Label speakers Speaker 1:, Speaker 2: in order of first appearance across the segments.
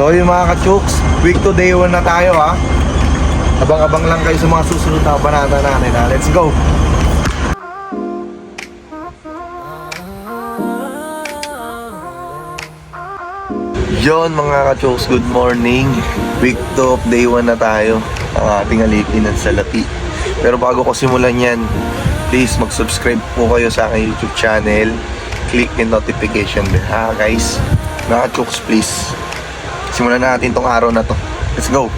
Speaker 1: So yung mga ka-chooks, week to day 1 na tayo ha. Abang-abang lang kayo sa mga susunod na banata natin ha. Let's go! Yon mga ka-chooks, good morning. Week 2 of day 1 na tayo. Ang ating alipin ng salapi. Pero bago ko simulan yan, please mag-subscribe po kayo sa aking YouTube channel. Click yung notification bell ha guys. Mga ka-chooks, please. Simulan na natin tong araw na to. Let's go!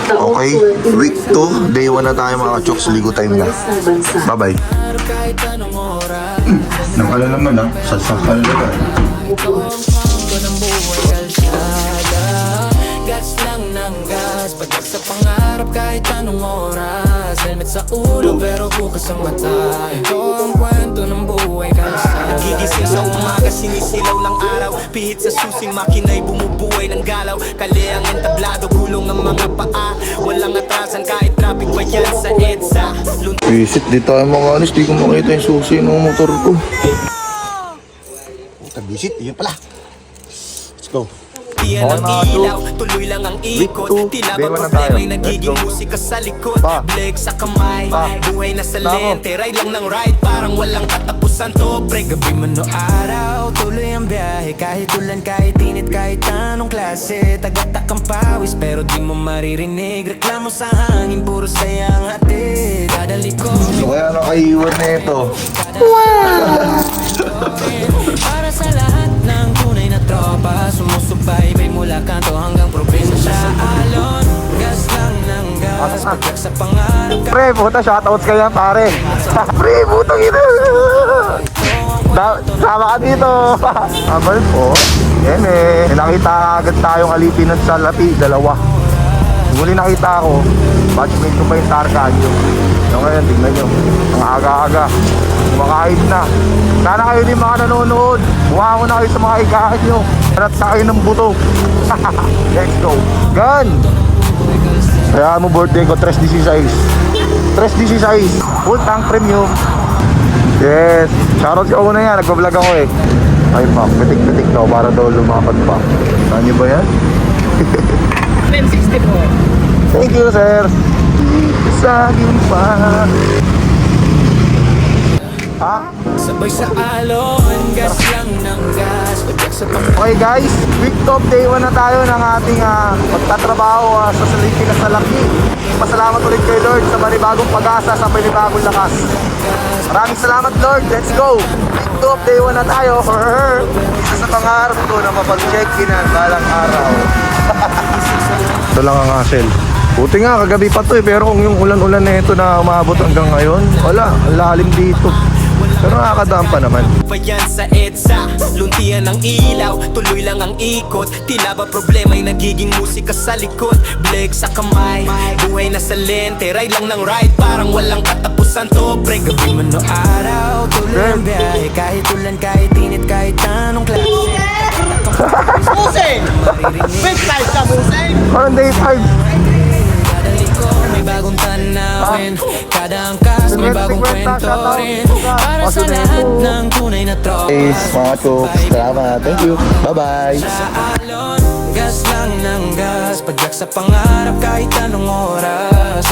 Speaker 1: Okay, week 2, day 1 na tayo mga ka-chooks. Ligo time na. Bye-bye. Nakala naman ha, sasakal na ba? Gas lang ng gas, pagkat sa pangarap kahit anong oras. Helmet sa ulo pero bukas ang mata. Ito ang kwento ng buhay kalsada. Nagigising sa umaga, sinisilaw ng araw. Pihit sa susing makina'y bumubuhay ng galaw. Kali ang entablado, gulong ang mga paa. Walang atrasan kahit traffic pa yan sa EDSA. Visit dito tayo mga anis, di ko makita yung susi ng motor ko. Puta visit, yun pala. Let's go. Yan ang ilaw, tuloy lang ang ikot. Tila ba problema'y nagiging musika sa likod. Bleg sa kamay, buhay na sa lente. Ride lang ng ride, parang walang katapusan to. Pre, gabi man o araw, tuloy ang biyahe. Kahit ulan, kahit init, kahit anong klase. Tagatak ang pawis, pero di mo maririnig. Reklamo sa hangin, puro sayang hatid. Dadali ko. So kaya nakaiwan na ito. Wow! Para sa lahat ng tunay na tropa, sumusubaybay mula kanto hanggang probinsya. Alon, gas lang ng gas, pagkat sa pangarap. Pre, puta, shoutouts kayo pare. Pre, putang ina. Sama ka dito. Abal po. Yan eh. Nakita agad tayong alipin ng salapi, dalawa. Muli nakita ako, batchmate ko pa yung Tarkanyo. So ngayon, tignan nyo, ang aga-aga, kumakain na. Sana kayo din mga nanonood, buha ko na kayo sa mga ikain nyo. At sa kayo ng buto. Let's go. Gun! Kaya mo birthday ko, 316. 316, full tank premium. Yes, shoutout si Ouna yan, nagpa-vlog ako eh. Ay pa, pitik-pitik daw para daw lumapad pa. Saan nyo ba yan?
Speaker 2: 1060 po.
Speaker 1: Thank you, sir. Saging pa. Ha?
Speaker 2: Sabay sa alon, gas lang ng gas.
Speaker 1: Okay guys, week of day 1 na tayo ng ating pagtatrabaho sa salipin na salaki. Pasalamat ulit kay Lord sa panibagong pag-asa, sa panibagong lakas. Maraming salamat Lord, let's go. Week of day 1 na tayo. Isa sa pangarap ko na mapag-check-in balang araw. Ito lang ang hassle. Buti nga kagabi pa to eh, pero kung yung ulan-ulan na ito na umabot hanggang ngayon, wala, ang lalim dito. Pero nakakadaan pa naman.
Speaker 2: Bayan sa EDSA, luntian ng ilaw, tuloy lang ang ikot. Tila ba problema'y nagiging musika sa likod. Bleg sa kamay, buhay na sa lente. Ride lang ng ride, parang walang katapusan to. Pre, gabi man o araw, tuloy ang biyahe. Kahit ulan, kahit init, kahit anong klase.
Speaker 3: Musing! Big size ka, Musing!
Speaker 1: Parang day 5.
Speaker 2: May bagong tanawin, kada angkas may bagong kwento rin. Para sa lahat ng tunay na tropa.
Speaker 1: Mga chooks, salamat. Thank you. Bye-bye.
Speaker 2: Sa alon, gas lang ng gas, pagyak sa pangarap kahit anong oras.